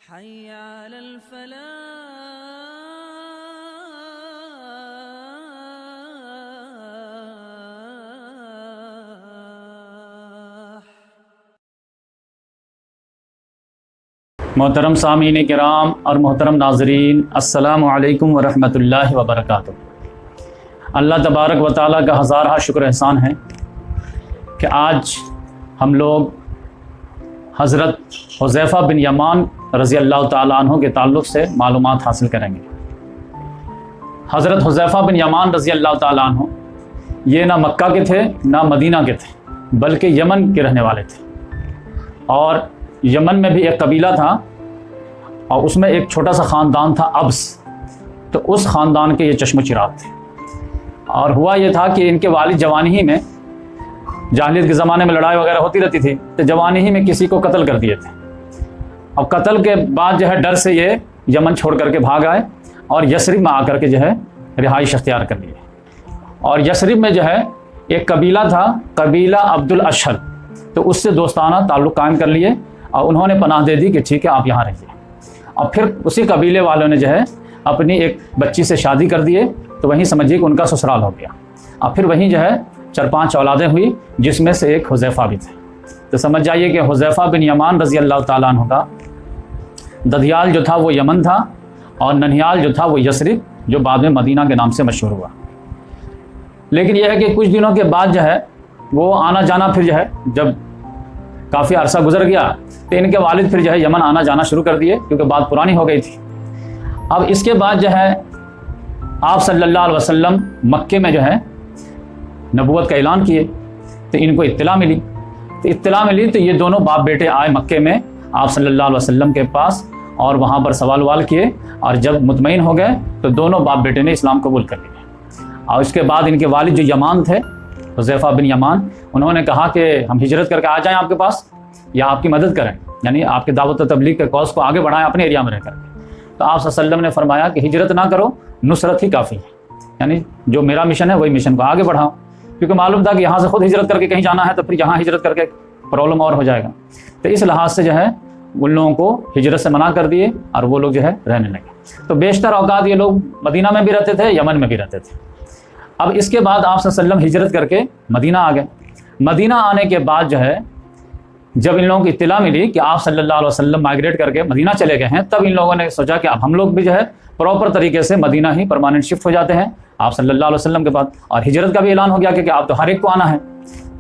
حي على الفلاح. محترم سامعین کرام اور محترم ناظرین، السلام علیکم ورحمۃ اللہ وبرکاتہ۔ اللہ تبارک و تعالیٰ کا ہزارہ شکر احسان ہے کہ آج ہم لوگ حضرت حذیفہ بن یمان رضی اللہ تعالیٰ عنہ کے تعلق سے معلومات حاصل کریں گے۔ حضرت حذیفہ بن یمان رضی اللہ تعالیٰ عنہ یہ نہ مکہ کے تھے نہ مدینہ کے تھے، بلکہ یمن کے رہنے والے تھے، اور یمن میں بھی ایک قبیلہ تھا اور اس میں ایک چھوٹا سا خاندان تھا ابس، تو اس خاندان کے یہ چشم و چراغ تھے۔ اور ہوا یہ تھا کہ ان کے والد جوانی ہی میں، جاہلیت کے زمانے میں لڑائی وغیرہ ہوتی رہتی تھی، تو جوانی ہی میں کسی کو قتل کر دیے تھے۔ اب قتل کے بعد جو ہے ڈر سے یہ یمن چھوڑ کر کے بھاگ آئے اور یثرب میں آ کر کے جو ہے رہائش اختیار کر لیے۔ اور یثرب میں جو ہے ایک قبیلہ تھا، قبیلہ عبد الاشہل، تو اس سے دوستانہ تعلق قائم کر لیے اور انہوں نے پناہ دے دی کہ ٹھیک ہے آپ یہاں رہیے۔ اور پھر اسی قبیلے والوں نے جو ہے اپنی ایک بچی سے شادی کر دیے، تو وہیں سمجھیے کہ ان کا سسرال ہو گیا۔ اور پھر وہیں جو ہے 4-5 اولادیں ہوئی، جس میں سے ایک حذیفہ بھی تھے۔ تو سمجھ جائیے کہ حذیفہ بن یمان رضی اللہ تعالیٰ عنہ کا ددھیال جو تھا وہ یمن تھا، اور ننھیال جو تھا وہ یثرب، جو بعد میں مدینہ کے نام سے مشہور ہوا۔ لیکن یہ ہے کہ کچھ دنوں کے بعد جو ہے وہ آنا جانا، پھر جو ہے جب کافی عرصہ گزر گیا تو ان کے والد پھر جو ہے یمن آنا جانا شروع کر دیے، کیونکہ بات پرانی ہو گئی تھی۔ اب اس کے بعد جو ہے آپ صلی اللہ علیہ وسلم مکے میں جو ہے نبوت کا اعلان کیے، تو ان کو اطلاع ملی تو یہ دونوں باپ بیٹے آئے مکے میں آپ صلی اللہ علیہ وسلم کے پاس، اور وہاں پر سوال کیے، اور جب مطمئن ہو گئے تو دونوں باپ بیٹے نے اسلام قبول کر لیا۔ اور اس کے بعد ان کے والد جو یمان تھے، حذیفہ بن یمان، انہوں نے کہا کہ ہم ہجرت کر کے آ جائیں آپ کے پاس، یا آپ کی مدد کریں، یعنی آپ کی دعوت و تبلیغ کے کاز کو آگے بڑھائیں اپنے ایریا میں رہ کر کے۔ تو آپ صلی اللہ علیہ وسلم نے فرمایا کہ ہجرت نہ کرو، نصرت ہی کافی ہے، یعنی جو میرا مشن ہے وہی مشن کو آگے بڑھاؤ، کیونکہ معلوم تھا کہ یہاں سے خود ہجرت کر کے کہیں جانا ہے تو پھر یہاں ہجرت کر کے پرابلم اور ہو جائے گا۔ تو اس لحاظ سے جو ہے ان لوگوں کو ہجرت سے منع کر دیے، اور وہ لوگ جو ہے رہنے لگے۔ تو بیشتر اوقات یہ لوگ مدینہ میں بھی رہتے تھے، یمن میں بھی رہتے تھے۔ اب اس کے بعد آپ صلی اللہ علیہ وسلم ہجرت کر کے مدینہ آ گئے۔ مدینہ آنے کے بعد جو ہے جب ان لوگوں کو اطلاع ملی کہ آپ صلی اللہ علیہ وسلم مائگریٹ کر کے مدینہ چلے گئے ہیں، تب ان لوگوں نے سوچا کہ اب ہم لوگ بھی جو ہے پراپر طریقے سے مدینہ ہی پرماننٹ شفٹ ہو جاتے ہیں آپ صلی اللہ علیہ وسلم کے بعد، اور ہجرت کا بھی اعلان ہو گیا کہ آپ تو ہر ایک کو آنا ہے۔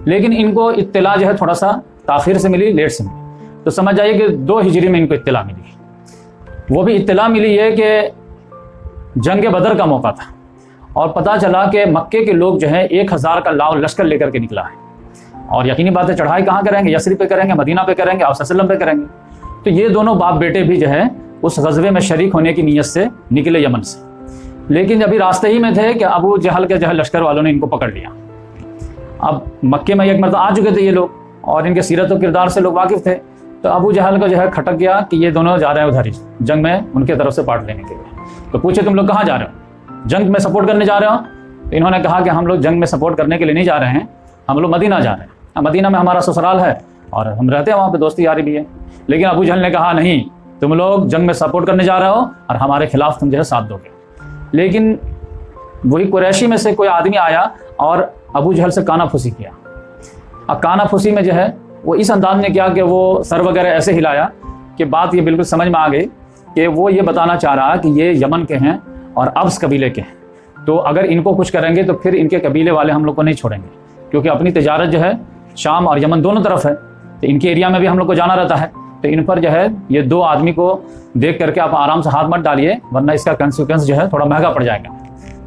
لیکن ان کو اطلاع جو ہے تھوڑا سا تاخیر سے ملی، لیٹ سے ملی۔ تو سمجھ جائیے کہ 2 ہجری میں ان کو اطلاع ملی۔ وہ بھی اطلاع ملی ہے کہ جنگ بدر کا موقع تھا، اور پتہ چلا کہ مکے کے لوگ جو ہے 1000 کا لاؤ لشکر لے کر کے نکلا ہے، اور یقینی بات ہے چڑھائی کہاں کریں گے؟ یثرب پہ کریں گے، مدینہ پہ کریں گے، آپ صلی اللہ علیہ وسلم پہ کریں گے۔ تو یہ دونوں باپ بیٹے بھی جو ہے اس غزوے میں شریک ہونے کی نیت سے نکلے یمن سے، لیکن ابھی راستے ہی میں تھے کہ ابو جہل کے جو ہے لشکر والوں نے ان کو پکڑ لیا۔ اب مکے میں ایک مرتبہ آ چکے تھے یہ لوگ، اور ان کے سیرت و کردار سے لوگ واقف تھے، تو ابو جہل کو جو ہے کھٹک گیا کہ یہ دونوں جا رہے ہیں ادھر ہی جنگ میں ان کے طرف سے پارٹ لینے کے لیے۔ تو پوچھے تم لوگ کہاں جا رہے ہو؟ جنگ میں سپورٹ کرنے جا رہے ہو؟ تو انہوں نے کہا کہ ہم لوگ جنگ میں سپورٹ کرنے کے لیے نہیں جا رہے ہیں، ہم لوگ مدینہ جا رہے ہیں، مدینہ میں ہمارا سسرال ہے اور ہم رہتے ہیں وہاں پہ، دوستی یاری بھی ہے۔ لیکن ابو جہل نے کہا نہیں، تم لوگ جنگ میں سپورٹ کرنے جا رہے ہو اور ہمارے خلاف تم جو ہے ساتھ دو گے۔ لیکن وہی قریشی میں سے کوئی آدمی آیا اور ابو جہل سے کانا پھوسی کیا۔ اب کانا پھوسی میں جو ہے وہ اس انداز میں کیا کہ وہ سر وغیرہ ایسے ہلایا کہ بات یہ بالکل سمجھ میں آ گئی کہ وہ یہ بتانا چاہ رہا کہ یہ یمن کے ہیں اور ابس قبیلے کے ہیں، تو اگر ان کو کچھ کریں گے تو پھر ان کے قبیلے والے ہم لوگ کو نہیں چھوڑیں گے، کیونکہ اپنی تجارت جو ہے شام اور یمن دونوں طرف ہے، تو ان کے ایریا میں بھی ہم لوگ کو جانا رہتا ہے۔ تو ان پر جو ہے یہ 2 آدمی کو دیکھ کر کے آپ آرام سے ہاتھ مت ڈالیے، ورنہ اس کا کنسیکوینس جو ہے تھوڑا مہنگا پڑ جائے گا۔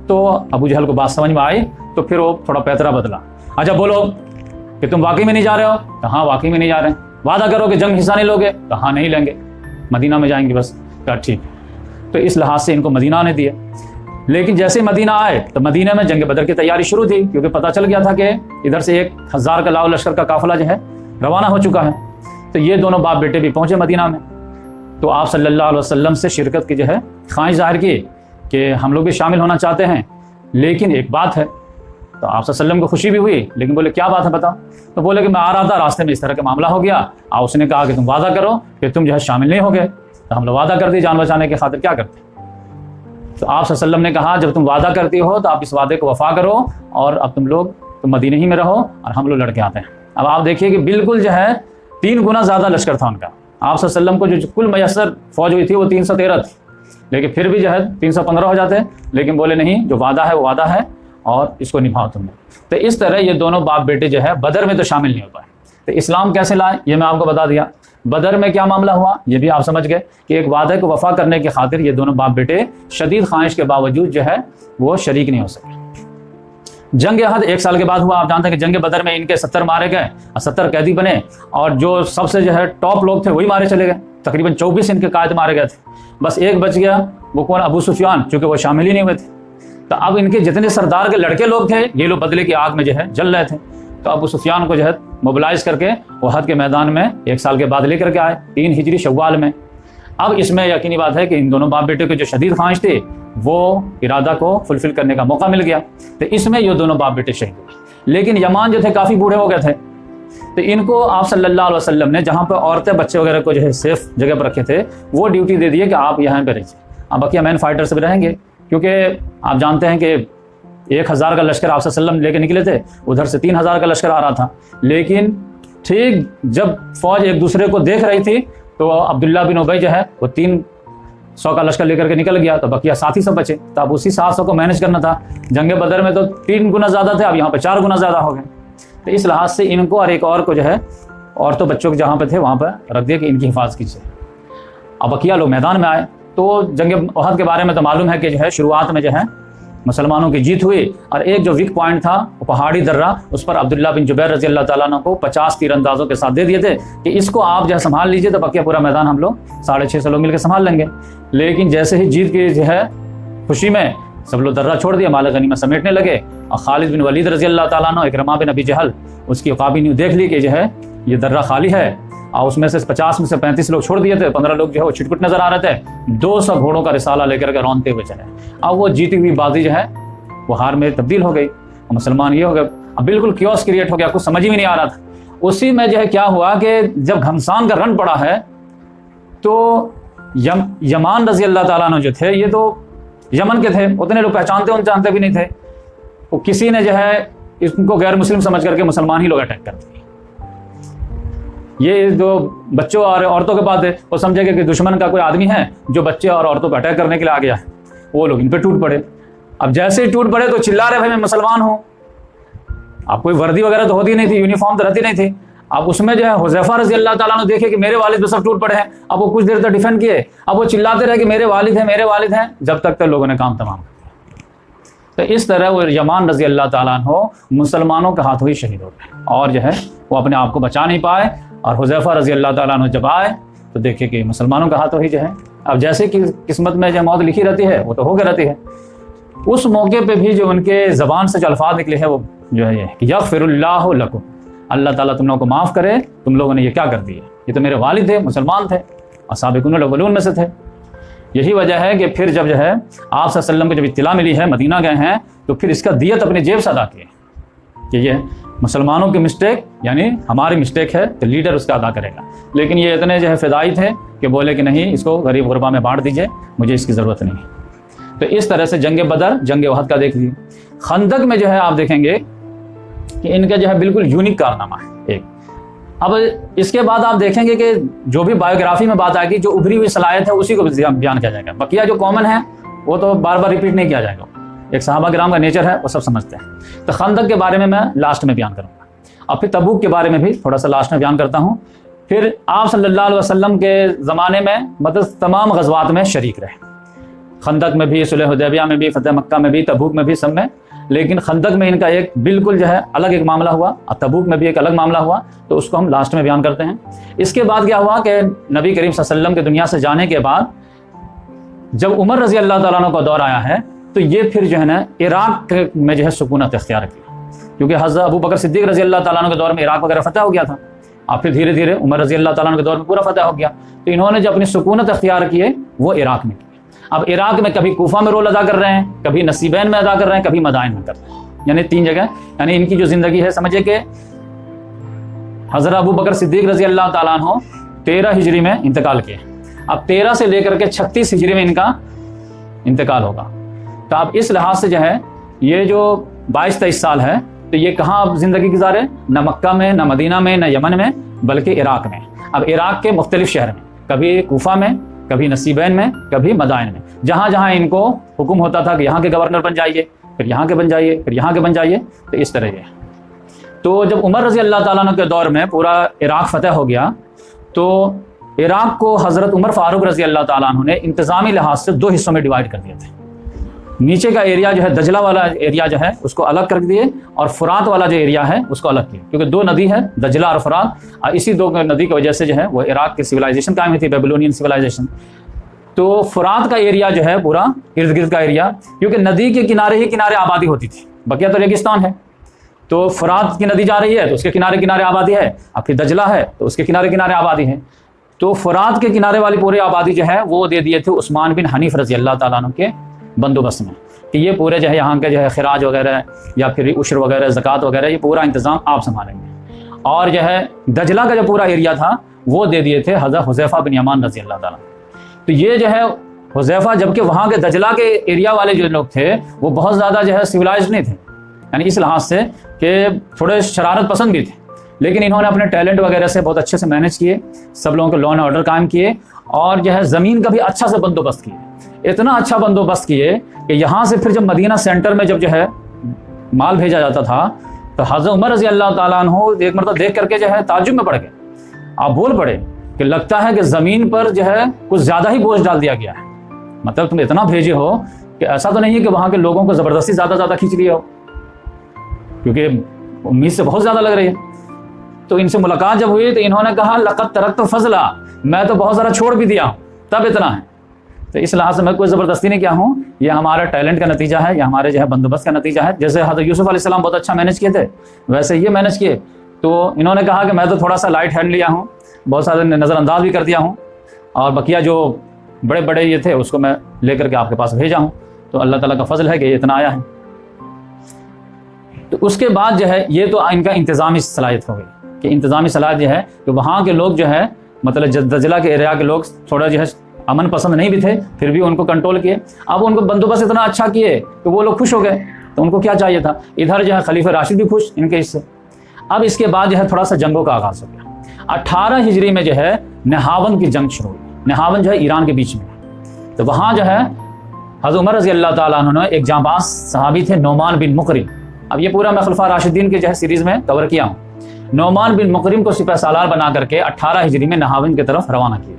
تو ابو جہل کو بات سمجھ میں آئی، تو پھر وہ تھوڑا پیترا بدلا، اچھا بولو کہ تم واقعی میں نہیں جا رہے ہو؟ تو ہاں واقعی میں نہیں جا رہے ہیں۔ وعدہ کرو کہ جنگ حصہ نہیں لوگے؟ تو ہاں نہیں لیں گے، مدینہ میں جائیں گے بس۔ کہا ٹھیک ہے۔ تو اس لحاظ سے ان کو مدینہ آنے دیا۔ لیکن جیسے مدینہ آئے تو مدینہ میں جنگ بدر کی تیاری شروع تھی، کیونکہ پتہ چل گیا تھا کہ ادھر سے 1000 کا لاؤ لشکر کا قافلہ جو ہے روانہ ہو چکا ہے۔ تو یہ دونوں باپ بیٹے بھی پہنچے مدینہ میں، تو آپ صلی اللہ علیہ وسلم سے شرکت کی جو ہے خواہش ظاہر کی کہ ہم لوگ بھی شامل ہونا چاہتے ہیں، لیکن ایک بات ہے۔ تو آپ صلی اللہ علیہ وسلم کو خوشی بھی ہوئی، لیکن بولے کیا بات ہے بتا؟ تو بولے کہ میں آ رہا تھا، راستے میں اس طرح کا معاملہ ہو گیا، اور اس نے کہا کہ تم وعدہ کرو کہ تم جو ہے شامل نہیں ہوگے۔ تو ہم لوگ وعدہ کرتے جان بچانے کی خاطر کیا کرتے. تو آپ صلی اللہ علیہ وسلم نے کہا جب تم وعدہ کرتی ہو تو آپ اس وعدے کو وفا کرو اور اب تم مدینے ہی میں رہو اور ہم لوگ لڑ کے آتے ہیں. اب آپ دیکھیے کہ بالکل جو ہے 3 گنا زیادہ لشکر تھا ان کا. آپ صلی اللہ علیہ وسلم کو جو کل میسر فوج ہوئی تھی وہ 313 تھی, لیکن پھر بھی جو ہے 315 ہو جاتے, لیکن بولے نہیں جو وعدہ ہے وہ وعدہ ہے اور اس کو نبھاؤ تم نے. تو اس طرح یہ دونوں باپ بیٹے جو ہے بدر میں تو شامل نہیں ہو پائے. تو اسلام کیسے لائے یہ میں آپ کو بتا دیا. بدر میں کیا معاملہ ہوا یہ بھی آپ سمجھ گئے کہ ایک وعدے کو وفا کرنے کی خاطر یہ دونوں باپ بیٹے شدید خواہش کے باوجود جو ہے وہ شریک نہیں ہو سکے. جنگ احد 1 سال کے بعد ہوا. آپ جانتے ہیں کہ جنگ بدر میں ان کے 70 مارے گئے اور 70 قیدی بنے, اور جو سب سے جو ہے ٹاپ لوگ تھے وہی مارے چلے گئے. تقریباً 24 ان کے قائد مارے گئے تھے, بس ایک بچ گیا. وہ کون؟ ابو سفیان, چونکہ وہ شامل ہی نہیں ہوئے تھے. تو اب ان کے جتنے سردار کے لڑکے لوگ تھے یہ لوگ بدلے کی آگ میں جو ہے جل رہے تھے. تو ابو سفیان کو جو ہے موبلائز کر کے احد کے میدان میں 1 سال کے بعد لے کر کے آئے 3 ہجری شوال میں. اب اس میں یقینی بات ہے کہ ان دونوں باپ بیٹے کو جو شدید خواہش تھی وہ ارادہ کو فلفل کرنے کا موقع مل گیا. تو اس میں یہ دونوں باپ بیٹے شہید ہوئے. لیکن یمان جو تھے کافی بوڑھے ہو گئے تھے, تو ان کو آپ صلی اللہ علیہ وسلم نے جہاں پہ عورتیں بچے وغیرہ کو جو ہے سیف جگہ پر رکھے تھے وہ ڈیوٹی دے دی کہ آپ یہاں پہ رہیے. اب بقیہ مین فائٹر سے بھی رہیں گے, کیونکہ آپ جانتے ہیں کہ 1000 کا لشکر آپ صلی اللہ علیہ وسلم لے کے نکلے تھے, ادھر سے 3000 کا لشکر آ رہا تھا. لیکن ٹھیک جب فوج ایک دوسرے کو دیکھ رہی تھی تو عبداللہ بن ابی جو ہے وہ 300 کا لشکر لے کر کے نکل گیا, تو بقیہ ساتھی سب بچے. تو اب اسی 700 کو مینج کرنا تھا. جنگ بدر میں تو 3 گنا زیادہ تھے, اب یہاں پہ 4 گنا زیادہ ہو گئے. تو اس لحاظ سے ان کو اور ایک اور کو جو ہے عورتوں بچوں کے جہاں پہ تھے وہاں پہ رکھ دیا کہ ان کی حفاظت کیجیے. اب بقیہ لوگ میدان میں آئے. تو جنگ احد کے بارے میں تو معلوم ہے کہ جو ہے شروعات میں جو ہے مسلمانوں کی جیت ہوئی, اور ایک جو ویک پوائنٹ تھا وہ پہاڑی درہ, اس پر عبداللہ بن جبیر رضی اللہ تعالیٰ عنہ کو 50 تیر اندازوں کے ساتھ دے دیے تھے کہ اس کو آپ جو ہے سنبھال لیجئے, تو بقیہ پورا میدان ہم لوگ 650 لوگ مل کے سنبھال لیں گے. لیکن جیسے ہی جیت کی جو ہے خوشی میں سب لوگ درہ چھوڑ دیا, مال غنیمت سمیٹنے لگے. اور خالد بن ولید رضی اللہ تعالیٰ عنہ, اکرمہ بن ابی جہل, اس کی عقابی نیو دیکھ لی کہ جو ہے یہ درہ خالی ہے, اور اس میں سے 50 میں سے 35 لوگ چھوڑ دیے تھے, 15 لوگ جو ہے وہ چھٹپٹ نظر آ رہے تھے. 200 گھوڑوں کا رسالہ لے کر کے رونتے ہوئے چلے. اب وہ جیتی ہوئی بازی جو ہے وہ ہار میں تبدیل ہو گئی, اور مسلمان یہ ہو گئے. اب بالکل کیوس کریٹ ہو گیا, کچھ سمجھ ہی نہیں آ رہا تھا. اسی میں جو ہے کیا ہوا کہ جب گھمسان کا رن پڑا ہے تو یمان رضی اللہ تعالیٰ عنہ جو تھے یہ تو یمن کے تھے, اتنے لوگ جانتے بھی نہیں تھے. وہ کسی نے جو ہے اس کو غیر مسلم سمجھ کر کے مسلمان ہی لوگ اٹیک کر دیے. یہ جو بچوں اور عورتوں کے بات ہے وہ سمجھے گا کہ دشمن کا کوئی آدمی ہے جو بچے اور عورتوں پہ اٹیک کرنے کے لیے آ گیا ہے. وہ لوگ ان پہ ٹوٹ پڑے. اب جیسے ہی ٹوٹ پڑے تو چلا رہے بھائی میں مسلمان ہوں. اب کوئی وردی وغیرہ تو ہوتی نہیں تھی, یونیفارم تو رہتی نہیں تھی. اب اس میں جو ہے حذیفہ رضی اللہ تعالیٰ نے دیکھے کہ میرے والد پہ سب ٹوٹ پڑے ہیں. اب وہ کچھ دیر تک ڈیفینڈ کیے, اب وہ چلاتے رہے کہ میرے والد ہیں, جب تک لوگوں نے کام تمام کیا. تو اس طرح وہ یمان رضی اللہ تعالیٰ عنہ مسلمانوں کے ہاتھوں ہی شہید ہو گئے, اور جو ہے وہ اپنے آپ کو بچا نہیں پائے. اور حذیفہ رضی اللہ تعالیٰ عنہ جب آئے تو دیکھے کہ مسلمانوں کے ہاتھوں ہی جو ہے اب جیسے کہ قسمت میں جو موت لکھی رہتی ہے وہ تو ہو کے رہتی ہے. اس موقع پہ بھی جو ان کے زبان سے جو الفاظ نکلے ہیں وہ جو ہے یہ یغفر اللہ لکم, اللہ تعالیٰ تم لوگوں کو معاف کرے, تم لوگوں نے یہ کیا کر دیا. یہ تو میرے والد تھے, مسلمان تھے, اور سابقون الاولون میں سے تھے. یہی وجہ ہے کہ پھر جب جو ہے آپ صلی اللہ علیہ وسلم کو جب اطلاع ملی ہے, مدینہ گئے ہیں, تو پھر اس کا دیت اپنی جیب سے ادا کیے کہ یہ مسلمانوں کی مسٹیک یعنی ہماری مسٹیک ہے تو لیڈر اس کا ادا کرے گا. لیکن یہ اتنے جو ہے فدائی تھے کہ بولے کہ نہیں, اس کو غریب غربا میں بانٹ دیجئے, مجھے اس کی ضرورت نہیں. تو اس طرح سے جنگ بدر, جنگ احد کا دیکھ لیجیے. خندق میں جو ہے آپ دیکھیں گے کہ ان کا جو ہے بالکل یونیک کارنامہ ہے ایک. اب اس کے بعد آپ دیکھیں گے کہ جو بھی بایوگرافی میں بات آئے گی, جو ابھری ہوئی صلاحیت ہے اسی کو بیان کیا جائے گا. بقیہ جو کامن ہے وہ تو بار بار ریپیٹ نہیں کیا جائے گا. ایک صحابہ کرام کا نیچر ہے, وہ سب سمجھتے ہیں. تو خندق کے بارے میں لاسٹ میں بیان کروں گا, اور پھر تبوک کے بارے میں بھی تھوڑا سا لاسٹ میں بیان کرتا ہوں. پھر آپ صلی اللہ علیہ وسلم کے زمانے میں مطلب تمام غزوات میں شریک رہے, خندق میں بھی, صلح حدیبیہ میں بھی, فتح مکہ میں بھی, تبوک میں بھی, سب میں. لیکن خندق میں ان کا ایک بالکل جو ہے الگ ایک معاملہ ہوا, اور تبوک میں بھی ایک الگ معاملہ ہوا, تو اس کو ہم لاسٹ میں بیان کرتے ہیں. اس کے بعد کیا ہوا کہ نبی کریم صلی اللہ علیہ وسلم کے دنیا سے جانے کے بعد جب عمر رضی اللہ تعالیٰ عنہ کا دور آیا ہے, تو یہ پھر جو ہے نا عراق میں جو ہے سکونت اختیار کی, کیونکہ حضرت ابو بکر صدیق رضی اللہ تعالیٰ عنہ کے دور میں عراق وغیرہ فتح ہو گیا تھا, اور پھر دھیرے دھیرے عمر رضی اللہ تعالیٰ عنہ کے دور میں پورا فتح ہو گیا. تو انہوں نے جو اپنی سکونت اختیار کی ہے وہ عراق میں کی. اب عراق میں کبھی کوفہ میں رول ادا کر رہے ہیں, کبھی نصیبین میں ادا کر رہے ہیں, کبھی مدائن میں کر رہے ہیں, یعنی 3 جگہ. یعنی ان کی جو زندگی ہے سمجھے کہ حضرت ابو بکر صدیق رضی اللہ تعالیٰ عنہ 13 ہجری میں انتقال کیے, اب 13 سے لے کر کے 36 ہجری میں ان کا انتقال ہوگا. تو اب اس لحاظ سے جو ہے یہ جو 22-23 سال ہے تو یہ کہاں اب زندگی گزارے؟ نہ مکہ میں، نہ مدینہ میں، نہ یمن میں، بلکہ عراق میں. اب عراق کے مختلف شہر میں، کبھی کوفہ میں، کبھی نصیبین میں، کبھی مدائن میں، جہاں جہاں ان کو حکم ہوتا تھا کہ یہاں کے گورنر بن جائیے، پھر یہاں کے بن جائیے، پھر یہاں کے بن جائیے. تو اس طرح یہ. تو جب عمر رضی اللہ تعالیٰ عنہ کے دور میں پورا عراق فتح ہو گیا تو عراق کو حضرت عمر فاروق رضی اللہ تعالیٰ عنہ نے انتظامی لحاظ سے 2 حصوں میں ڈیوائڈ کر دیے تھے. نیچے کا ایریا جو ہے دجلہ والا ایریا جو ہے اس کو الگ کر دیے، اور فرات والا جو ایریا ہے اس کو الگ کیا، کیونکہ 2 ندی ہے دجلہ اور فرات، اور اسی 2 ندی کی وجہ سے جو ہے وہ عراق کی سویلائزیشن قائم ہوئی تھی، بیبلونین سویلائزیشن. تو فرات کا ایریا جو ہے پورا ارد گرد کا ایریا، کیونکہ ندی کے کنارے ہی کنارے آبادی ہوتی تھی، بقیہ تو ریگستان ہے. تو فرات کی ندی جا رہی ہے تو اس کے کنارے کنارے آبادی ہے، اب پھر دجلہ ہے تو اس کے کنارے کنارے آبادی ہے. تو فرات کے کنارے والی پوری آبادی جو ہے وہ دے دیے تھے عثمان بن حنیف رضی اللہ تعالیٰ عنہ کے بندوبست میں، کہ یہ پورے جو ہے یہاں کے جو ہے خراج وغیرہ یا پھر عشر وغیرہ زکوٰۃ وغیرہ یہ پورا انتظام آپ سنبھالیں گے. اور جو ہے دجلہ کا جو پورا ایریا تھا وہ دے دیے تھے حضرت حذیفہ بن یمان رضی اللہ تعالیٰ. تو یہ جو ہے حذیفہ، جبکہ وہاں کے دجلہ کے ایریا والے جو لوگ تھے وہ بہت زیادہ جو ہے سویلائزڈ نہیں تھے، یعنی اس لحاظ سے کہ تھوڑے شرارت پسند بھی تھے، لیکن انہوں نے اپنے ٹیلنٹ وغیرہ سے بہت اچھے سے مینج کیے، سب لوگوں کو لا اینڈ آرڈر قائم کیے، اور جو ہے زمین کا بھی اچھا سے بندوبست کیے. اتنا اچھا بندوبست کیے کہ یہاں سے پھر جب مدینہ سینٹر میں جب جو ہے مال بھیجا جاتا تھا تو حضرت عمر رضی اللہ تعالیٰ عنہ ایک مرتبہ دیکھ کر کے جو ہے تعجب میں پڑ گئے. آپ بول پڑے کہ لگتا ہے کہ زمین پر جو ہے کچھ زیادہ ہی بوجھ ڈال دیا گیا ہے، مطلب تم اتنا بھیجے ہو کہ ایسا تو نہیں ہے کہ وہاں کے لوگوں کو زبردستی زیادہ کھینچ لیا ہو، کیونکہ امید سے بہت زیادہ لگ رہی ہے. تو ان سے ملاقات جب ہوئی تو انہوں نے کہا لقد ترکت فضلا، میں تو بہت سارا چھوڑ بھی دیا ہوں، تب اتنا ہے. تو اس لحاظ سے میں کوئی زبردستی نہیں کیا ہوں، یہ ہمارا ٹیلنٹ کا نتیجہ ہے، یہ ہمارے جو ہے بندوبست کا نتیجہ ہے. جیسے حضرت یوسف علیہ السلام بہت اچھا مینج کیے تھے ویسے یہ مینج کیے. تو انہوں نے کہا کہ میں تو تھوڑا سا لائٹ ہینڈ لیا ہوں، بہت سارے نظر انداز بھی کر دیا ہوں، اور بقیہ جو بڑے بڑے یہ تھے اس کو میں لے کر کے آپ کے پاس بھیجا ہوں. تو اللہ تعالیٰ کا فضل ہے کہ یہ اتنا آیا ہے. تو اس کے بعد جو ہے یہ تو ان کا انتظامی صلاحیت ہو گئی کہ انتظامی صلاحیت یہ ہے کہ وہاں کے لوگ جو ہے مطلب دجلہ کے ایریا کے لوگ تھوڑا جو ہے امن پسند نہیں بھی تھے، پھر بھی ان کو کنٹرول کیے. اب ان کو بندوبست اتنا اچھا کیے کہ وہ لوگ خوش ہو گئے. تو ان کو کیا چاہیے تھا، ادھر جو ہے خلیفہ راشد بھی خوش ان کے اس سے. اب اس کے بعد جو ہے تھوڑا سا جنگوں کا آغاز ہو گیا. 18 ہجری میں جو ہے نہاون کی جنگ شروع ہوئی. نہاون جو ہے ایران کے بیچ میں. تو وہاں جو ہے حضرت عمر رضی اللہ تعالیٰ عنہ ایک جانباز صحابی تھے نعمان بن مقرم. اب یہ پورا میں خلفاء راشدین کے جو ہے سیریز میں کور کیا ہوں. نعمان بن مقرم کو سپہ سالار بنا کر کے 18 ہجری میں نہاون کی طرف روانہ کیے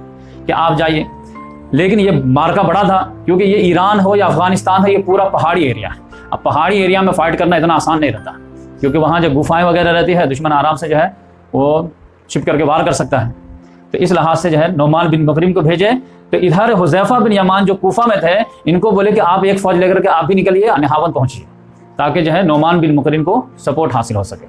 کہ آپ جائیے. لیکن یہ مارکا بڑا تھا کیونکہ یہ ایران ہو یا افغانستان ہو یہ پورا پہاڑی ایریا ہے. اب پہاڑی ایریا میں فائٹ کرنا اتنا آسان نہیں رہتا کیونکہ وہاں جو گفائیں وغیرہ رہتی ہے دشمن آرام سے جو ہے وہ چھپ کر کے وار کر سکتا ہے. تو اس لحاظ سے جو ہے نعمان بن مقرم کو بھیجے. تو ادھر حذیفہ بن یمان جو کوفہ میں تھے ان کو بولے کہ آپ ایک فوج لے کر کے آپ بھی نکلیے نہاون پہنچیے تاکہ جو ہے نعمان بن مقرم کو سپورٹ حاصل ہو سکے.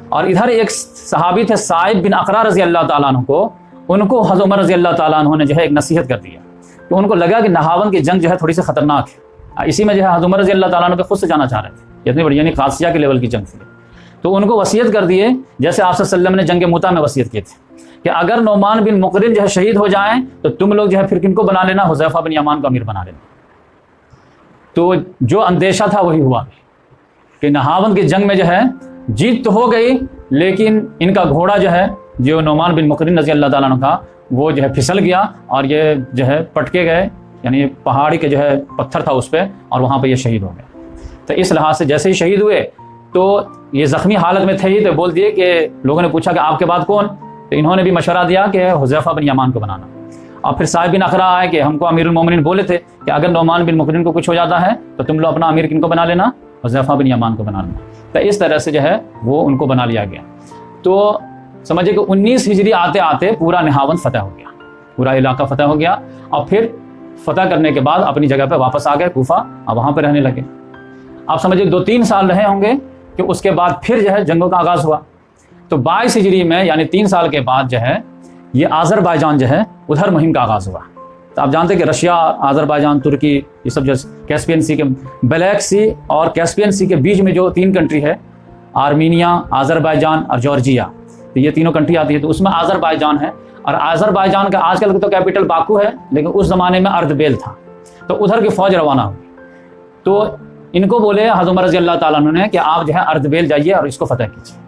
اور ادھر ایک صحابی تھے سعید بن اقرا رضی اللہ تعالیٰ عنہ کو، ان کو حضرت عمر رضی اللہ تعالیٰ عنہ نے جو ہے ایک نصیحت کر دیا کہ ان کو لگا کہ نہاون کی جنگ جو ہے تھوڑی سی خطرناک ہے. اسی میں جو ہے حضرت عمر رضی اللہ تعالیٰ عنہ خود سے جانا چاہ رہے تھے، اتنی بڑی یعنی قادسیہ کے لیول کی جنگ تھی. تو ان کو وصیت کر دیے جیسے آپ صلی اللہ علیہ وسلم نے جنگ موتا میں وصیت کی تھی کہ اگر نعمان بن مقرم جو ہے شہید ہو جائیں تو تم لوگ جو ہے پھر کن کو بنا لینا، حذیفہ بن یمان کو امیر بنا لینا. تو جو اندیشہ تھا وہی ہوا کہ نہاون کی جنگ میں جو ہے جیت تو ہو گئی لیکن ان کا گھوڑا جو ہے جو نعمان بن مقرم رضی اللہ تعالیٰ عنہ کا وہ جو ہے پھسل گیا اور یہ جو ہے پٹکے گئے، یعنی پہاڑی کے جو ہے پتھر تھا اس پہ اور وہاں پہ یہ شہید ہو گئے. تو اس لحاظ سے جیسے ہی شہید ہوئے تو یہ زخمی حالت میں تھے ہی تو بول دیے کہ لوگوں نے پوچھا کہ آپ کے بعد کون، تو انہوں نے بھی مشورہ دیا کہ حذیفہ بن یمان کو بنانا. اور پھر صاحب بن اقرا آئے کہ ہم کو امیر المومنین بولے تھے کہ اگر نعمان بن مقرم کو کچھ ہو جاتا ہے تو تم لوگ اپنا امیر کن کو بنا لینا، حذیفہ بن یمان کو بنا لینا. تو اس طرح سے جو ہے وہ ان کو بنا لیا گیا. تو سمجھے کہ 19 ہجری آتے آتے پورا نہاون فتح ہو گیا، پورا علاقہ فتح ہو گیا. اور پھر فتح کرنے کے بعد اپنی جگہ پہ واپس آ گئے کوفہ اور وہاں پہ رہنے لگے. آپ سمجھے 2-3 سال رہے ہوں گے کہ اس کے بعد پھر جو ہے جنگوں کا آغاز ہوا. تو 22 ہجری میں یعنی 3 سال کے بعد جو ہے یہ آذربائیجان جو ہے ادھر مہم کا آغاز ہوا. تو آپ جانتے ہیں کہ رشیا، آذربائیجان، ترکی، یہ سب جو کیسپین سی کے بلیک سی اور کیسپین سی کے بیچ میں جو 3 کنٹری ہے، آرمینیا، آذربائیجان اور جارجیا، تو یہ تینوں کنٹری آتی ہے. تو اس میں آذربائیجان ہے اور آذربائیجان کا آج کل تو کیپٹل باکو ہے، لیکن اس زمانے میں اردبیل تھا، تو ادھر کی فوج روانہ ہوئی۔ تو ان کو بولے حضرت عمر رضی اللہ تعالیٰ عنہ نے کہ آپ جو ہے اردبیل جائیے اور اس کو فتح کیجیے۔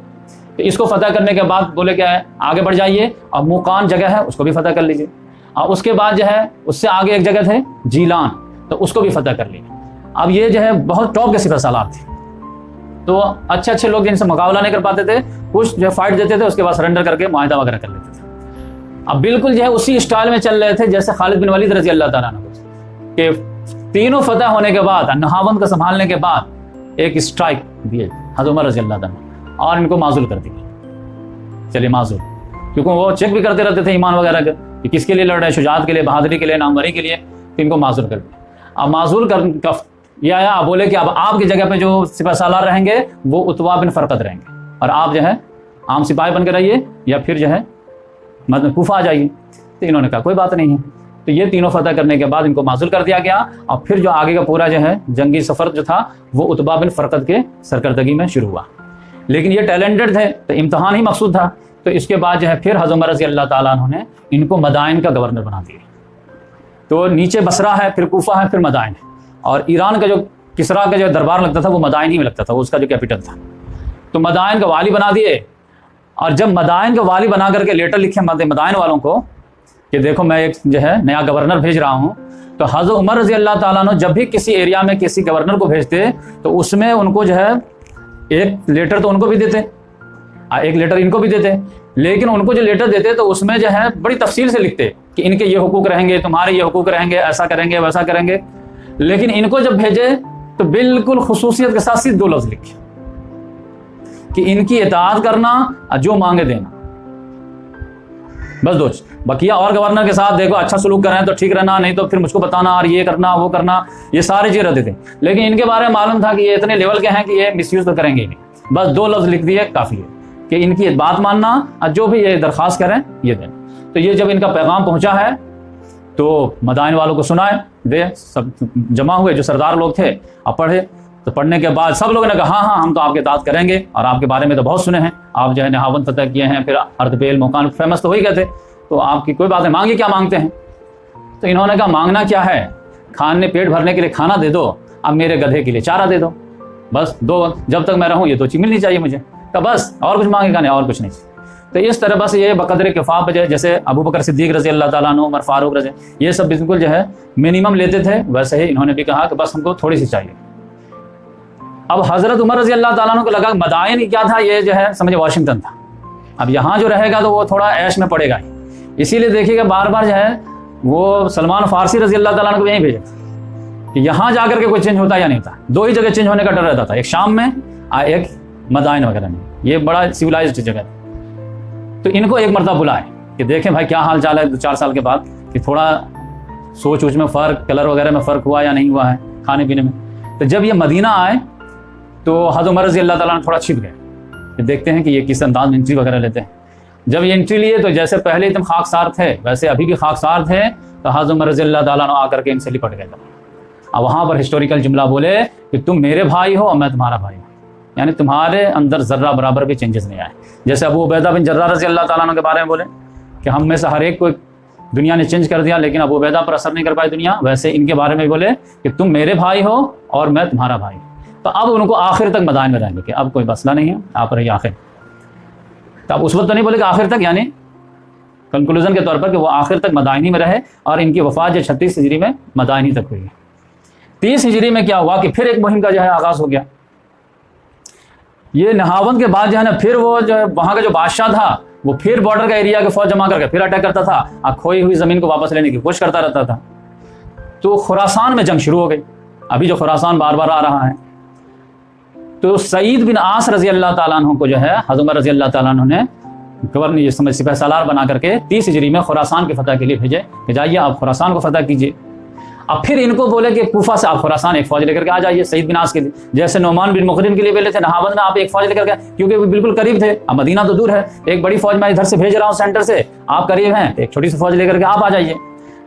تو اس کو فتح کرنے کے بعد بولے کیا ہے، آگے بڑھ جائیے اور موقان جگہ ہے اس کو بھی فتح کر لیجیے، اور اس کے بعد جو ہے اس سے آگے ایک جگہ تھے جیلان، تو اس کو بھی فتح کر لیجیے۔ اب یہ جو ہے بہت ٹاپ کے سپہ سالار تھے، تو اچھے لوگ جن سے مقابلہ نہیں کر پاتے تھے، کچھ جو ہے فائٹ دیتے تھے، اس کے بعد سرنڈر کر کے معاہدہ وغیرہ کر لیتے تھے۔ اب بالکل جو ہے اسی اسٹائل میں چل رہے تھے جیسے خالد بن ولید رضی اللہ تعالیٰ عنہ کہ تینوں فتح ہونے کے بعد، نہاوند کو سنبھالنے کے بعد ایک اسٹرائک دیے حضرت عمر رضی اللہ تعالیٰ عنہ اور ان کو معزول کر دیا۔ چلیے معزول، کیونکہ وہ چیک بھی کرتے رہتے تھے ایمان وغیرہ کا کہ کس کے لیے لڑ رہے ہیں، شجاعت کے لیے، بہادری کے لیے، ناموری کے لیے، تو ان کو معزول کر دیا۔ اب معزول کر یہ آیا، بولے کہ اب آپ کی جگہ پہ جو سپہ سالار رہیں گے وہ اتبا بن فرقد رہیں گے، اور آپ جو ہے عام سپاہی بن کے رہیے یا پھر جو ہے کوفہ آ جائیے۔ تو انہوں نے کہا کوئی بات نہیں ہے۔ تو یہ تینوں فتح کرنے کے بعد ان کو معزول کر دیا گیا، اور پھر جو آگے کا پورا جو ہے جنگی سفر جو تھا وہ اتبا بن فرقد کے سرکردگی میں شروع ہوا۔ لیکن یہ ٹیلنٹڈ تھے تو امتحان ہی مقصود تھا، تو اس کے بعد جو ہے پھر حضرت عمر رضی اللہ تعالیٰ عنہ نے ان کو مدائن کا گورنر بنا دیا۔ تو نیچے بصرہ ہے، پھر کوفہ ہے، پھر مدائن ہے، اور ایران کا جو کسرا کا جو دربار لگتا تھا وہ مدائن ہی میں لگتا تھا، وہ اس کا جو کیپٹل تھا۔ تو مدائن کا والی بنا دیے، اور جب مدائن کا والی بنا کر کے لیٹر لکھے مدائن والوں کو کہ دیکھو میں ایک جو ہے نیا گورنر بھیج رہا ہوں، تو حضرت عمر رضی اللہ تعالیٰ عنہ جب بھی کسی ایریا میں کسی گورنر کو بھیجتے تو اس میں ان کو جو ہے ایک لیٹر تو ان کو بھی دیتے، ایک لیٹر ان کو بھی دیتے، لیکن ان کو جو لیٹر دیتے تو اس میں جو ہے بڑی تفصیل سے لکھتے کہ ان کے یہ حقوق رہیں گے، تمہارے یہ حقوق رہیں گے، ایسا کریں گے، ویسا کریں گے۔ لیکن ان کو جب بھیجے تو بالکل خصوصیت کے ساتھ صرف 2 لفظ لکھے کہ ان کی اطاعت کرنا اور جو مانگے دینا، بس 2۔ بقیہ اور گورنر کے ساتھ دیکھو اچھا سلوک کریں تو ٹھیک رہنا، نہیں تو پھر مجھ کو بتانا اور یہ کرنا وہ کرنا، یہ سارے چیز رہتے تھے۔ لیکن ان کے بارے میں معلوم تھا کہ یہ اتنے لیول کے ہیں کہ یہ مس یوز تو کریں گے ہی نہیں، بس 2 لفظ لکھ دیے کافی ہے کہ ان کی بات ماننا اور جو بھی یہ درخواست کریں یہ دیں۔ تو یہ جب ان کا پیغام پہنچا ہے تو مدائن والوں کو سنائے دے، سب جمع ہوئے جو سردار لوگ تھے اور پڑھے۔ تو پڑھنے کے بعد سب لوگوں نے کہا ہاں ہم تو آپ کی اطاعت کریں گے، اور آپ کے بارے میں تو بہت سنے ہیں، آپ جو ہے نہاوند فتح کیے ہیں، پھر اردبیل موقان فیمس تو ہو ہی گئے تھے، تو آپ کی کوئی بات نہیں، مانگی کیا مانگتے ہیں؟ تو انہوں نے کہا مانگنا کیا ہے، کھانے پیٹ بھرنے کے لیے کھانا دے دو، اب میرے گدھے کے لیے چارہ دے دو، بس 2 جب تک میں رہوں یہ 2 چیز ملنی چاہیے مجھے۔ تو بس اور کچھ مانگے گا نہیں، اور کچھ نہیں۔ تو اس طرح بس یہ بقدر کفاف بجے، جیسے ابو بکر صدیق رضی اللہ تعالیٰ عنہ، عمر فاروق رضی، یہ سب بالکل جو ہے منیمم لیتے تھے، ویسے ہی انہوں نے بھی کہا کہ بس ہم کو تھوڑی سی چاہیے۔ اب حضرت عمر رضی اللہ تعالیٰ عنہ کو لگا مدائن کیا تھا، یہ جو ہے سمجھے واشنگٹن تھا، اب یہاں جو رہے گا تو وہ تھوڑا عیش میں پڑے گا ہی، اسی لیے دیکھیے کہ بار بار جو ہے وہ سلمان فارسی رضی اللہ تعالیٰ عنہ کو یہیں بھیجا کہ یہاں جا کر کے کوئی چینج ہوتا یا نہیں ہوتا، 2 ہی جگہ چینج ہونے کا ڈر رہتا تھا، ایک شام میں اور ایک مدائن وغیرہ میں، یہ بڑا سیولائزڈ جگہ ہے۔ تو ان کو ایک مرتبہ بلائے کہ دیکھیں بھائی کیا حال چال ہے 2-4 سال کے بعد، کہ تھوڑا سوچ میں فرق، کلر وغیرہ میں فرق ہوا یا نہیں ہوا ہے، کھانے پینے میں۔ تو جب یہ مدینہ آئے تو حضرت عمر رضی اللہ تعالیٰ عنہ تھوڑا چھپ گئے کہ دیکھتے ہیں کہ یہ کس انداز میں انٹری وغیرہ لیتے ہیں۔ جب یہ انٹری لیے تو جیسے پہلے ایک دم خاکسار تھے ویسے ابھی بھی خاکسار تھے، تو حضرت عمر رضی اللہ تعالیٰ عنہ آ کر کے ان سے لپٹ گئے۔ اب وہاں پر ہسٹوریکل جملہ بولے کہ تم میرے بھائی ہو اور میں تمہارا بھائی ہوں، یعنی تمہارے اندر ذرہ برابر بھی چینجز نہیں آئے۔ جیسے ابو عبیدہ بن جراح رضی اللہ تعالیٰ عنہ کے بارے میں بولے کہ ہم میں سے ہر ایک کو دنیا نے چینج کر دیا لیکن ابو عبیدہ پر اثر نہیں کر پائی دنیا، ویسے ان کے بارے میں بولے کہ تم میرے بھائی ہو اور میں تمہارا بھائی ہوں۔ تو اب ان کو آخر تک مدائن میں رہیں گے کہ اب کوئی مسئلہ نہیں ہے، آپ رہیے آخر۔ تو اب اس وقت تو نہیں بولے کہ آخر تک، یعنی کنکلوژن کے طور پر کہ وہ آخر تک مدائنی میں رہے، اور ان کی وفات جو 36 ہجری میں مدائنی تک ہوئی۔ 30 ہجری میں کیا ہوا کہ پھر ایک مہم کا جو ہے آغاز ہو گیا۔ یہ نہاوند کے بعد جو ہے نا پھر وہ جو وہاں کا جو بادشاہ تھا وہ پھر بارڈر کا ایریا کے فوج جمع کر کے پھر اٹیک کرتا تھا اور کھوئی ہوئی زمین کو واپس لینے کی کوشش کرتا رہتا تھا۔ تو خراسان میں جنگ شروع ہو گئی، ابھی جو خراسان بار بار آ رہا ہے۔ تو سعید بن عاص رضی اللہ تعالیٰ عنہ کو جو ہے حضرت عمر رضی اللہ تعالیٰ عنہ نے گورنر یہ سمجھ سپہ سالار بنا کر کے 30 ہجری میں خراسان کی فتح کے لیے بھیجے کہ جائیے آپ خراسان کو فتح کیجیے۔ اب پھر ان کو بولے کہ کوفہ سے آپ خراسان ایک فوج لے کر کے آ جائیے سعید بن عاص کے لیے، جیسے نعمان بن مقرن کے لیے بولے تھے نہاوند میں آپ ایک فوج لے کر کے، کیونکہ وہ بالکل قریب تھے، اب مدینہ تو دور ہے، ایک بڑی فوج میں ادھر سے بھیج رہا ہوں سینٹر سے، آپ قریب ہیں، ایک چھوٹی سی فوج لے کر کے آپ آ جائیے۔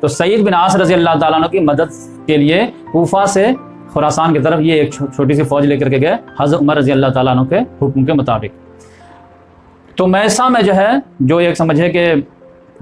تو سعید بن عاص رضی اللہ تعالیٰ عنہ کی مدد کے لیے کوفہ سے خراسان کی طرف یہ ایک چھوٹی سی فوج لے کر کے گئے حضرت عمر رضی اللہ تعالیٰ عنہ کے حکم کے مطابق۔ تو میسا میں جو ہے جو ایک سمجھے کہ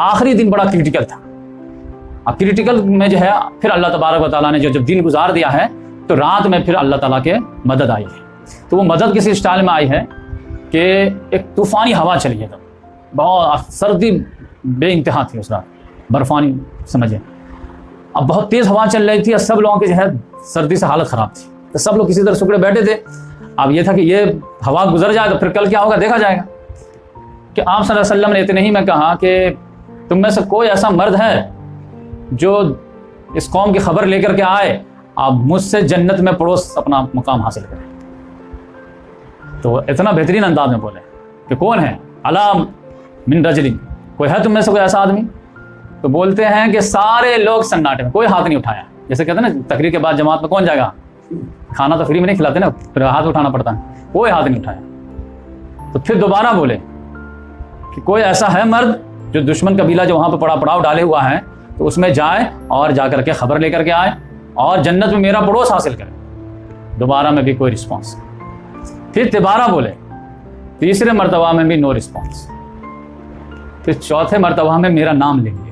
آخری دن بڑا کریٹیکل تھا. اب کریٹیکل میں جو ہے پھر اللہ تبارک و تعالیٰ نے جب دن گزار دیا ہے تو رات میں پھر اللہ تعالیٰ کے مدد آئی ہے. تو وہ مدد کسی اسٹائل میں آئی ہے کہ ایک طوفانی ہوا چلی ہے. تب بہت سردی بے انتہا تھی اس رات، برفانی سمجھے. اب بہت تیز ہوا چل رہی تھی اور سب لوگوں کی جو ہے سردی سے حالت خراب تھی. تو سب لوگ کسی طرح سکڑے بیٹھے تھے. اب یہ تھا کہ یہ ہوا گزر جائے تو پھر کل کیا ہوگا دیکھا جائے گا. کہ آپ صلی اللہ علیہ وسلم نے اتنے ہی میں کہا کہ تم میں سے کوئی ایسا مرد ہے جو اس قوم کی خبر لے کر کے آئے، آپ مجھ سے جنت میں پڑوس اپنا مقام حاصل کریں. تو اتنا بہترین انداز میں بولے کہ کون ہے؟ علام من رجل، کوئی ہے تم میں سے کوئی ایسا آدمی؟ تو بولتے ہیں کہ سارے لوگ سناٹے میں، کوئی ہاتھ نہیں اٹھایا. جیسے کہتے ہیں نا تقریر کے بعد جماعت میں کون جائے گا، کھانا تو فری میں نہیں کھلاتے نا، پھر ہاتھ اٹھانا پڑتا ہے. کوئی ہاتھ نہیں اٹھایا. تو پھر دوبارہ بولے کہ کوئی ایسا ہے مرد جو دشمن قبیلہ جو وہاں پہ پڑاؤ ڈالے ہوا ہے تو اس میں جائے اور جا کر کے خبر لے کر کے آئے اور جنت میں میرا پڑوس حاصل کرے. دوبارہ میں بھی کوئی رسپانس. پھر دوبارہ بولے، تیسرے مرتبہ میں بھی نو رسپانس. پھر چوتھے مرتبہ میں میرا نام لیں گے،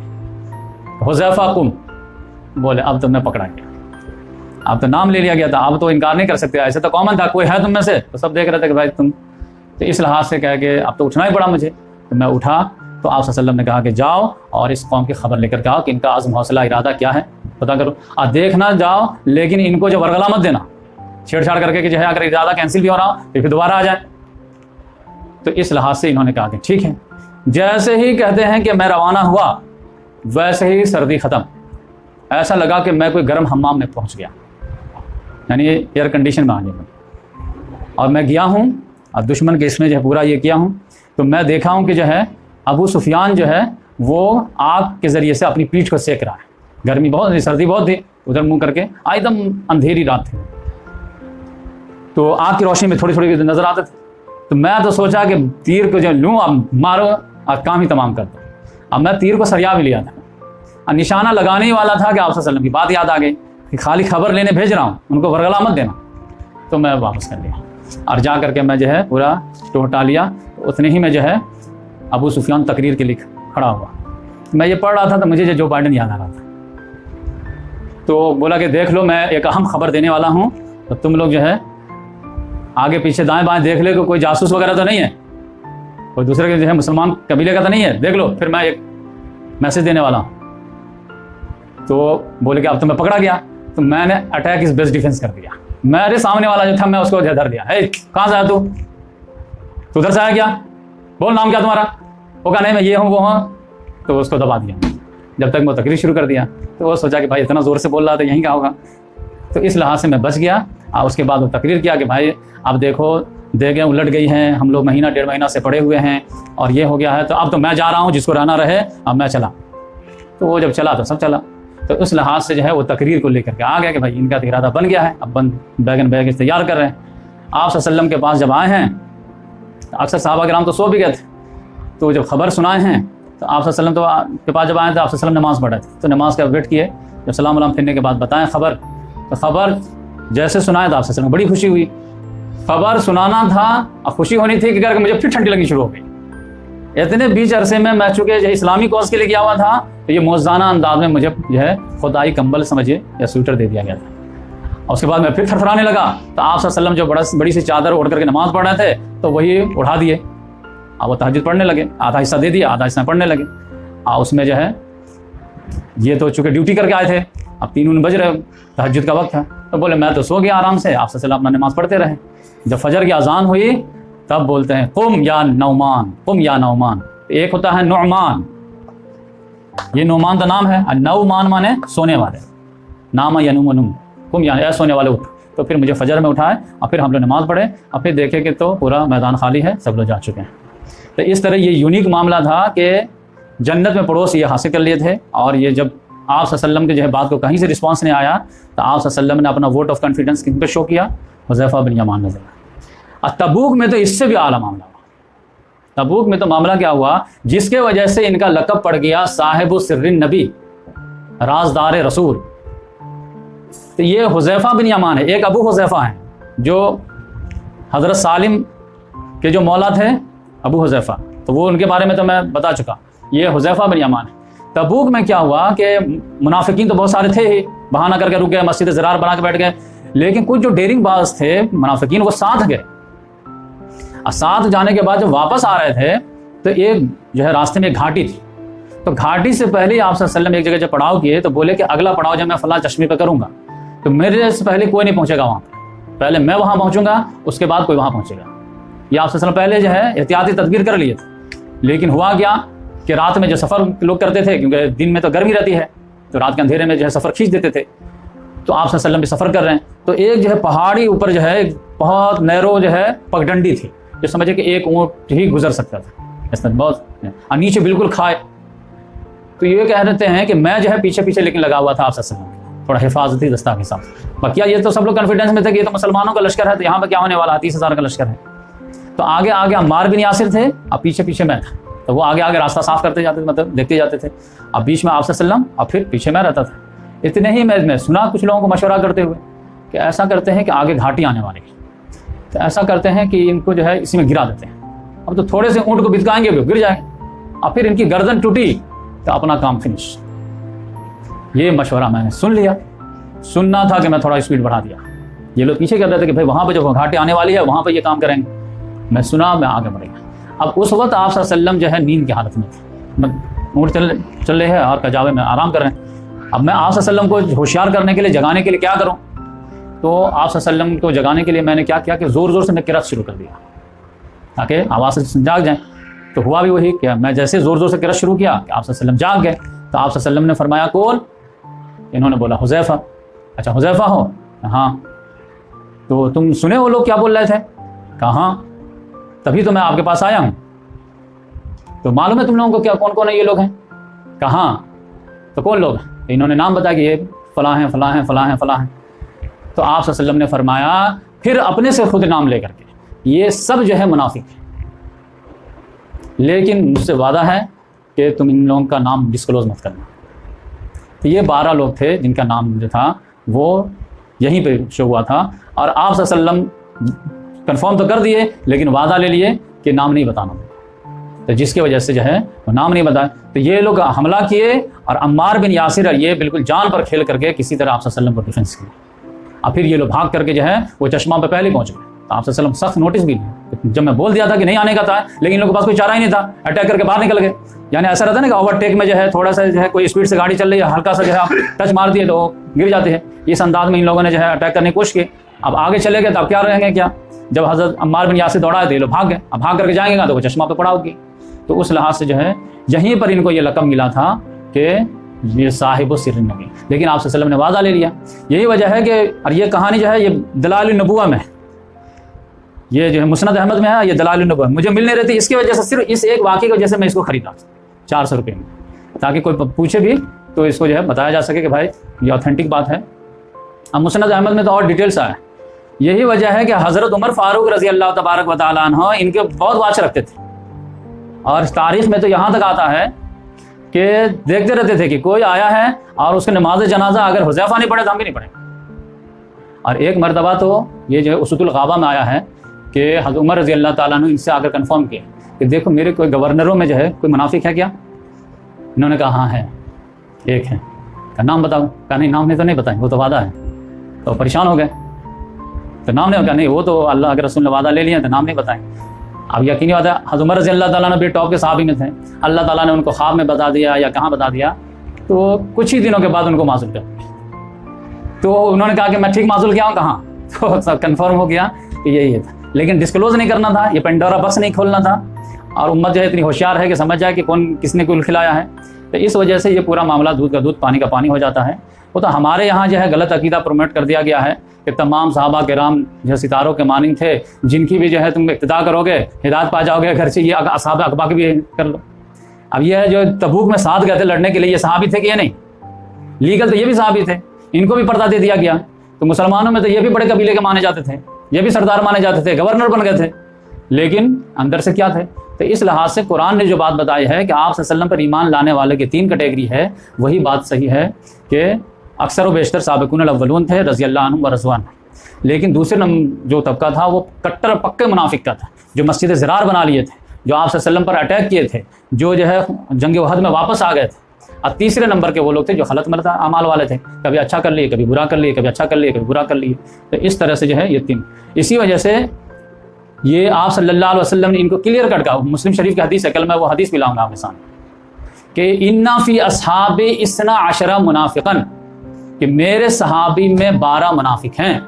حذیفہ قم. بولے اب تم نے پکڑا گیا، اب تو نام لے لیا گیا تھا، اب تو انکار نہیں کر سکتے. ایسے تو کامن تھا کوئی ہے تم میں سے، تو سب دیکھ رہے تھے کہ بھائی تم. تو اس لحاظ سے کہہ کہ اب تو اٹھنا ہی پڑا مجھے. تو میں اٹھا تو آپ صلی اللہ علیہ وسلم نے کہا کہ جاؤ اور اس قوم کی خبر لے کر کے آؤ کہ ان کا عزم حوصلہ ارادہ کیا ہے پتہ کرو. دیکھنا جاؤ لیکن ان کو جو ورغلا مت دینا، چھیڑ چھاڑ کر کے کہ جو ہے اگر ارادہ کینسل بھی ہو رہا تو پھر دوبارہ آ جائے. تو اس لحاظ سے انہوں نے کہا کہ ٹھیک ہے. جیسے ہی کہتے ہیں کہ میں روانہ ہوا ویسے ہی سردی ختم. ایسا لگا کہ میں کوئی گرم حمام میں پہنچ گیا، یعنی ایئر کنڈیشن میں آ گیا. اور میں گیا ہوں اور دشمن کے اس میں جو ہے پورا یہ کیا ہوں تو میں دیکھا ہوں کہ جو ہے ابو سفیان جو ہے وہ آگ کے ذریعے سے اپنی پیٹھ کو سیک رہا ہے. گرمی بہت، سردی بہت تھی، ادھر منہ کر کے ایک دم اندھیری رات تھی تو آگ کی روشنی میں تھوڑی تھوڑی نظر آتے تھے. تو میں تو سوچا کہ تیر کو جو لوں اب مارو اور کام ہی تمام کر دو. اب میں تیر کو سریا بھی لیا تھا اور نشانہ لگانے ہی والا تھا کہ آپ صلی اللہ علیہ وسلم کی بات یاد آ گئی کہ خالی خبر لینے بھیج رہا ہوں، ان کو ورغلا مت دینا. تو میں واپس کر لیا اور جا کر کے میں جو ہے پورا ٹوٹا لیا. اتنے ہی میں جو ہے ابو سفیان تقریر کے لیے کھڑا ہوا. میں یہ پڑھ رہا تھا تو مجھے جو بائیڈن یاد آ رہا تھا. تو بولا کہ دیکھ لو میں ایک اہم خبر دینے والا ہوں تو تم لوگ جو ہے آگے پیچھے دائیں بائیں دیکھ لے کہ کوئی جاسوس وغیرہ تو نہیں ہے، کوئی دوسرے کے جو ہے مسلمان قبیلے کا تو نہیں ہے، دیکھ لو پھر میں ایک میسج دینے والا ہوں. تو بولے کہ اب تو میں پکڑا گیا. تو میں نے اٹیک از بیسٹ ڈیفینس کر دیا. میرے سامنے والا جو تھا میں اس کو دھر دیا، ہے کہاں سے آیا تو ادھر سے آیا کیا، بول نام کیا تمہارا؟ وہ کہا نہیں میں یہ ہوں وہ ہوں. تو اس کو دبا دیا جب تک میں تقریر شروع کر دیا. تو وہ سوچا کہ بھائی اتنا زور سے بول رہا تھا یہیں کیا ہوگا. تو اس لحاظ سے میں بچ گیا. اور اس کے بعد وہ تقریر کیا کہ بھائی اب دیکھو دیکھیں الٹ گئی ہیں، ہم لوگ مہینہ ڈیڑھ مہینہ سے پڑے ہوئے ہیں اور یہ ہو گیا ہے تو اب تو میں جا رہا ہوں، جس کو رہنا رہے. اب میں چلا. تو وہ جب چلا تو سب چلا. تو اس لحاظ سے جو ہے وہ تقریر کو لے کر کے آ گیا کہ بھائی ان کا تو ارادہ بن گیا ہے، اب بیگ تیار کر رہے ہیں. آپ صلی اللہ علیہ وسلم کے پاس جب آئے ہیں اکثر صحابہ کرام تو سو بھی گئے تھے. تو جب خبر سنائے ہیں تو آپ صلی اللہ علیہ وسلم کے پاس جب آئے تھے آپ صلی اللہ علیہ وسلم نماز پڑھے تھے. تو نماز کا ویٹ کیے، جب سلام علام پھرنے کے بعد بتائیں خبر. تو خبر جیسے سنائے تو آپ صلی اللہ علیہ وسلم بڑی خوشی ہوئی. خبر سنانا تھا اور خوشی ہونی تھی کہ مجھے پھر ٹھنڈی لگنی شروع ہو گئی. اتنے بیچ عرصے میں چونکہ جو اسلامی کورس کے لیے گیا ہوا تھا تو یہ موزانہ انداز میں مجھے جو ہے خدائی کمبل سمجھے یا سویٹر دے دیا گیا تھا. اور اس کے بعد میں پھر تھرتھرانے لگا. تو آپ صلی اللہ علیہ وسلم جو بڑی سی چادر اوڑھ کر کے نماز پڑھ رہے تھے تو وہی اڑا دیے. اب وہ تہجد پڑھنے لگے، آدھا حصہ دے دیا، آدھا حصہ پڑھنے لگے. اور اس میں جو ہے یہ تو چونکہ ڈیوٹی کر کے آئے تھے، اب 3 بج رہے، تہجد کا وقت تھا. تو بولے میں تو سو گیا آرام سے. آپ صلی اللہ علیہ وسلم اپنا نماز پڑھتے رہے. جب فجر کی اذان ہوئی تب بولتے ہیں قم یا نعمان، قم یا نعمان. ایک ہوتا ہے نعمان، یہ نعمان کا نام ہے. نعمان مانے سونے والے، نام ینوم نم، قم یا اے سونے والے اٹھ. تو پھر مجھے فجر میں اٹھائے اور پھر ہم لوگ نماز پڑھے اور پھر دیکھے کہ تو پورا میدان خالی ہے، سب لوگ جا چکے ہیں. تو اس طرح یہ یونیک معاملہ تھا کہ جنت میں پڑوس یہ حاصل کر لیے تھے. اور یہ جب آپ صلی اللہ علیہ وسلم کے جو ہے بات کو کہیں سے رسپانس نہیں آیا تو آپ صلی اللہ علیہ وسلم نے اپنا ووٹ آف کانفیڈنس کن پہ شو کیا؟ حذیفہ بن یمان نظر. اور تبوک میں تو اس سے بھی اعلیٰ معاملہ ہوا. تبوک میں تو معاملہ کیا ہوا جس کے وجہ سے ان کا لقب پڑ گیا صاحب سر النبی، رازدار رسول. تو یہ حذیفہ بن یمان ہے. ایک ابو حذیفہ ہیں جو حضرت سالم کے جو مولا تھے ابو حذیفہ، تو وہ ان کے بارے میں تو میں بتا چکا. یہ حذیفہ بن یمان ہے۔ تبوک میں کیا ہوا کہ منافقین تو بہت سارے تھے ہی، بہانہ کر کے رک گئے، مسجد زرار بنا کے بیٹھ گئے، لیکن کچھ جو ڈیرنگ باز تھے منافقین وہ ساتھ گئے۔ اور ساتھ جانے کے بعد جب واپس آ رہے تھے تو ایک جو ہے راستے میں ایک گھاٹی تھی، تو گھاٹی سے پہلے آپ صلی اللہ علیہ وسلم ایک جگہ جب پڑاؤ کیے تو بولے کہ اگلا پڑاؤ جب میں فلاں چشمے پہ کروں گا تو میرے سے پہلے کوئی نہیں پہنچے گا وہاں پہ، پہلے میں وہاں پہنچوں گا اس کے بعد کوئی وہاں پہنچے گا۔ یہ آپ صلی اللہ علیہ وسلم پہلے جو ہے احتیاطی تدبیر کر لیے تھے، لیکن ہوا کیا کہ رات میں جو سفر لوگ کرتے تھے، کیونکہ دن میں تو گرمی رہتی ہے تو رات کے اندھیرے میں جو ہے سفر کھینچ دیتے تھے، تو آپ صلی اللہ علیہ وسلم بھی سفر کر رہے ہیں تو ایک جو ہے پہاڑی اوپر جو ہے بہت نیرو جو ہے پگڈنڈی تھی، جو سمجھے کہ ایک اونٹ ہی گزر سکتا تھا اس میں بہت، اور نیچے بالکل کھائے۔ تو یہ کہہ رہتے ہیں کہ میں جو ہے پیچھے پیچھے لیکن لگا ہوا تھا آپ صلی اللہ علیہ وسلم، تھوڑا حفاظتی دستہ کے ساتھ۔ باقی یہ تو سب لوگ کانفیڈنس میں تھے کہ یہ تو مسلمانوں کا لشکر ہے، تو یہاں پہ کیا ہونے والا ہے، 30,000 کا لشکر ہے۔ تو آگے آگے عمار بن یاسر تھے، اب پیچھے پیچھے میں تھا، تو وہ آگے آگے راستہ صاف کرتے جاتے تھے، مطلب دیکھتے جاتے تھے، اب بیچ میں آپ صلی اللہ علیہ وسلم، اب پھر پیچھے میں رہتا تھا۔ اتنے ہی میں سنا کچھ لوگوں کو مشورہ کرتے ہوئے کہ ایسا کرتے ہیں کہ آگے گھاٹی آنے والی ہے، تو ایسا کرتے ہیں کہ ان کو جو ہے اسی میں گرا دیتے ہیں، اب تو تھوڑے سے اونٹ کو بتکائیں گے وہ گر جائیں، اور پھر ان کی گردن ٹوٹی تو اپنا کام فنش۔ یہ مشورہ میں نے سن لیا، سننا تھا کہ میں تھوڑا اسپیڈ بڑھا دیا۔ یہ لوگ پیچھے کر رہے تھے کہ بھائی وہاں پہ جو گھاٹی آنے والی ہے وہاں پہ یہ کام کریں گے، میں سنا، میں آگے بڑھ گیا۔ اب اس وقت آپ صلی اللہ علیہ وسلم جو ہے نیند کی حالت میں تھے، اونٹ چل رہے ہیں اور کجاوے میں آرام کر رہے ہیں۔ اب میں آپ صلی اللہ علیہ وسلم کو ہوشیار کرنے کے لیے، جگانے کے لیے کیا کروں؟ تو آپ صلی اللہ علیہ وسلم کو جگانے کے لیے میں نے کیا کیا کہ زور زور سے میں قرأت شروع کر دیا تاکہ آواز سے جاگ جائیں۔ تو ہوا بھی وہی کہ میں جیسے زور زور سے قرأت شروع کیا کہ آپ صلی اللہ علیہ وسلم جاگ گئے، تو آپ صلی اللہ علیہ وسلم نے فرمایا کون؟ انہوں نے بولا حذیفہ۔ اچھا حذیفہ ہو؟ ہاں۔ تو تم سنے وہ لوگ کیا بول رہے تھے؟ کہاں، تبھی تو میں آپ کے پاس آیا ہوں۔ تو معلوم ہے تم لوگوں کو کیا کون کون ہے یہ لوگ ہیں؟ کہاں؟ تو کون لوگ ہیں؟ انہوں نے نام بتایا کہ یہ فلاں ہیں فلاں ہیں فلاں ہیں فلاں ہیں۔ تو آپ صلی اللہ علیہ وسلم نے فرمایا پھر اپنے سے خود نام لے کر کے، یہ سب جو ہے منافق ہیں، لیکن مجھ سے وعدہ ہے کہ تم ان لوگوں کا نام ڈسکلوز مت کرنا۔ تو یہ 12 لوگ تھے جن کا نام جو تھا وہ یہیں پہ شو ہوا تھا، اور آپ صلی اللہ علیہ وسلم کنفرم تو کر دیے لیکن وعدہ لے لیے کہ نام نہیں بتانا، تو جس کی وجہ سے جو ہے وہ نام نہیں بتایا۔ تو یہ لوگ حملہ کیے اور عمار بن یاسر یہ بالکل جان پر کھیل کر کے کسی طرح آپ صلی اللہ علیہ وسلم کو ڈیفینس کیا، اور پھر یہ لوگ بھاگ کر کے جو ہے وہ چشمہ پہ پہلے پہنچ گئے۔ تو آپ صلی اللہ علیہ وسلم سخت نوٹس بھی لیا، جب میں بول دیا تھا کہ نہیں آنے کا تھا لیکن ان لوگوں کے پاس کوئی چارہ ہی نہیں تھا، اٹیک کر کے باہر نکل گئے۔ یعنی ایسا رہتا ہے نا کہ اوور ٹیک میں جو ہے تھوڑا سا جو ہے کوئی اسپیڈ سے گاڑی چل رہی ہے، ہلکا سا جو ہے آپ ٹچ مار دیے تو گر جاتے ہیں، اس انداز میں ان لوگوں نے جو ہے اٹیک کرنے کی کوشش کی۔ اب آگے چلے گئے تو اب کیا رہیں گے، کیا جب حضرت عمار بن یاسر دوڑا ہے تو یہ لوگ بھاگ گئے، اب بھاگ کر کے جائیں گے تو وہ چشمہ پہ پڑا ہوگی۔ تو اس لحاظ سے جو ہے یہیں پر ان کو یہ لقب ملا تھا کہ یہ صاحب و سر نبی، لیکن آپ صلی اللہ علیہ وسلم نے وعدہ لے لیا۔ یہی وجہ ہے کہ اور یہ کہانی جو ہے یہ دلائل النبوہ میں ہے، یہ جو ہے مسند احمد میں ہے، یہ دلائل النبوہ مجھے مل نہیں رہتی، اس کی وجہ سے صرف اس ایک واقعے کی وجہ سے میں اس کو خریدا 400 روپے میں، تاکہ کوئی پوچھے بھی تو اس کو جو ہے بتایا جا سکے کہ بھائی یہ اوتھینٹک بات ہے۔ اب مسند احمد میں تو اور ڈیٹیلس آیا، یہی وجہ ہے کہ حضرت عمر فاروق رضی اللہ تبارک و تعالیٰ عنہ ان کے بہت واچ رکھتے تھے، اور تاریخ میں تو یہاں تک آتا ہے کہ دیکھتے رہتے تھے کہ کوئی آیا ہے اور اس کے نماز جنازہ اگر حذیفہ نہیں پڑھے تو ہم بھی نہیں پڑھیں۔ اور ایک مرتبہ تو یہ جو ہے اسود الغابہ میں آیا ہے کہ حضرت عمر رضی اللہ تعالیٰ عنہ ان سے آ کر کنفرم کیا کہ دیکھو میرے کوئی گورنروں میں جو ہے کوئی منافق ہے کیا؟ انہوں نے کہا ہاں ہے، ایک ہے۔ کہا نام بتاؤ؟ کہا نہیں نام نہیں تو نہیں بتائیں، وہ تو وعدہ ہے۔ تو پریشان ہو گئے، تو نام نہیں، کہا نہیں وہ تو اللہ کے رسول نے وعدہ لے لیا تو نام نہیں بتائیں۔ اب یقینی بات ہے حضرت عمر رضی اللہ تعالیٰ نے بھی ٹاپ کے صحابی میں تھے، اللہ تعالیٰ نے ان کو خواب میں بتا دیا یا کہاں بتا دیا، تو کچھ ہی دنوں کے بعد ان کو معزول کر دیا۔ تو انہوں نے کہا کہ میں ٹھیک معزول کیا ہوں، کہاں؟ تو سب کنفرم ہو گیا کہ یہی ہے، لیکن ڈسکلوز نہیں کرنا تھا، یہ پینڈورا باکس نہیں کھولنا تھا، اور امت جو ہے اتنی ہوشیار ہے کہ سمجھ جائے کہ کون کس نے کل کھلایا ہے۔ تو اس وجہ سے یہ پورا معاملہ دودھ کا دودھ پانی کا پانی ہو جاتا ہے۔ وہ تو ہمارے یہاں جو ہے غلط عقیدہ پروموٹ کر دیا گیا ہے کہ تمام صحابہ کرام جو ستاروں کے مانند تھے، جن کی بھی جو ہے تم اقتداء کرو گے ہدایت پا جاؤ گے، گھر سے یہ اصحاب اقبا کی بھی کر لو۔ اب یہ جو تبوک میں ساتھ گئے تھے لڑنے کے لیے، یہ صحابی تھے کہ یہ نہیں؟ لیگل تو یہ بھی صحابی تھے، ان کو بھی پردہ دے دیا گیا۔ تو مسلمانوں میں تو یہ بھی بڑے قبیلے کے مانے جاتے تھے، یہ بھی سردار مانے جاتے تھے، گورنر بن گئے تھے، لیکن اندر سے کیا تھے؟ تو اس لحاظ سے قرآن نے جو بات بتائی ہے کہ آپ صلی اللہ علیہ وسلم پر ایمان لانے والے کی 3 کیٹیگری ہے، وہی بات صحیح ہے کہ اکثر و بیشتر سابقون الاولون تھے رضی اللہ عنہم و رضوان، لیکن دوسرے جو طبقہ تھا وہ کٹر پکے منافق کا تھا، جو مسجد زرار بنا لیے تھے، جو آپ صلی اللہ علیہ وسلم پر اٹیک کیے تھے، جو ہے جنگ احد میں واپس آ گئے تھے، اور تیسرے نمبر کے وہ لوگ تھے جو غلط ملت اعمال والے تھے، کبھی اچھا کر لیے، کبھی برا کر لیے، کبھی اچھا کر لیے، کبھی برا کر لیے. تو اس طرح سے جو ہے یہ تین. اسی وجہ سے یہ آپ صلی اللہ علیہ وسلم نے ان کو کلیئر کٹ کہا. مسلم شریف کی حدیث ہے، کل میں وہ حدیث بھی لاؤں گا آپ کے سامنے، کہ انا فی اصحاب اثنا عشر منافقا، کہ میرے صحابی میں 12 منافق ہیں،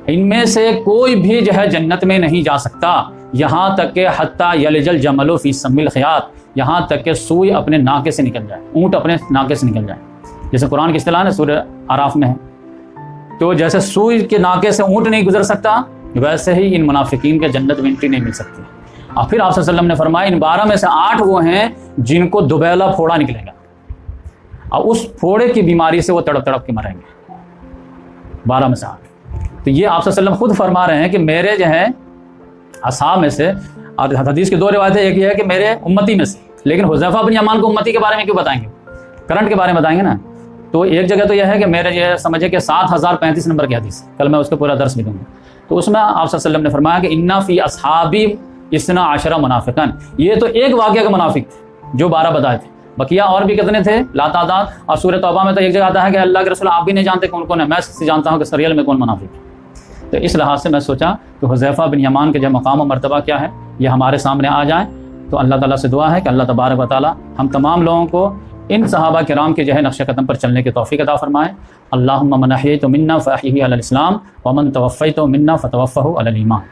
ان میں سے کوئی بھی جو ہے جنت میں نہیں جا سکتا یہاں تک کہ حتیٰ یلج الجمل فی سم الخیاط، یہاں تک کہ سوئی اپنے ناکے سے نکل جائے، اونٹ اپنے ناکے سے نکل جائے. جیسے قرآن کی اصطلاح ہے سورہ اعراف میں ہے، تو جیسے سوئی کے ناکے سے اونٹ نہیں گزر سکتا، ویسے ہی ان منافقین کے جنت میں انٹری نہیں مل سکتی. اور پھر آپ صلی اللہ علیہ وسلم نے فرمایا ان 12 میں سے 8 وہ ہیں جن کو دبیلا پھوڑا نکلے گا، اور اس پھوڑے کی بیماری سے وہ تڑپ تڑپ کے مریں گے. 12 میں سے 8. تو یہ آپ صلی اللہ علیہ وسلم خود فرما رہے ہیں کہ میرے جو ہے اصحاب میں سے، اور حدیث کی 2 روایتیں، ایک یہ ہے کہ میرے امتی میں سے، لیکن حذیفہ بن یمان کو امتی کے بارے میں کیوں بتائیں گے؟ کرنٹ کے بارے میں بتائیں گے نا. تو ایک جگہ تو یہ ہے کہ میرے یہ سمجھے کہ 7035 نمبر کی حدیث، کل میں اس کا پورا درس بھی دوں گا. تو اس میں آپ صلی اللہ علیہ وسلم نے فرمایا کہ انا فی اصحابی اثنا عشر منافقا، یہ تو ایک واقعہ کا منافق تھے جو 12 بتائے تھے، بقیہ اور بھی کتنے تھے لا تعداد. اور سورہ توبہ میں تو ایک جگہ آتا ہے کہ اللہ کے رسول آپ بھی نہیں جانتے کون کون ہے، میں جانتا ہوں کہ سریل میں کون منافق ہے. تو اس لحاظ سے میں سوچا کہ حذیفہ بن یمان کے جو مقام و مرتبہ کیا ہے یہ ہمارے سامنے آ جائیں. تو اللہ تعالیٰ سے دعا ہے کہ اللہ تبارک و تعالیٰ ہم تمام لوگوں کو ان صحابہ کرام کے جو ہے نقش قدم پر چلنے کی توفیق عطا فرمائے. اللہم من احییت منا فاحیہ علی الاسلام ومن توفیت منا فتوفہ علی الایمان.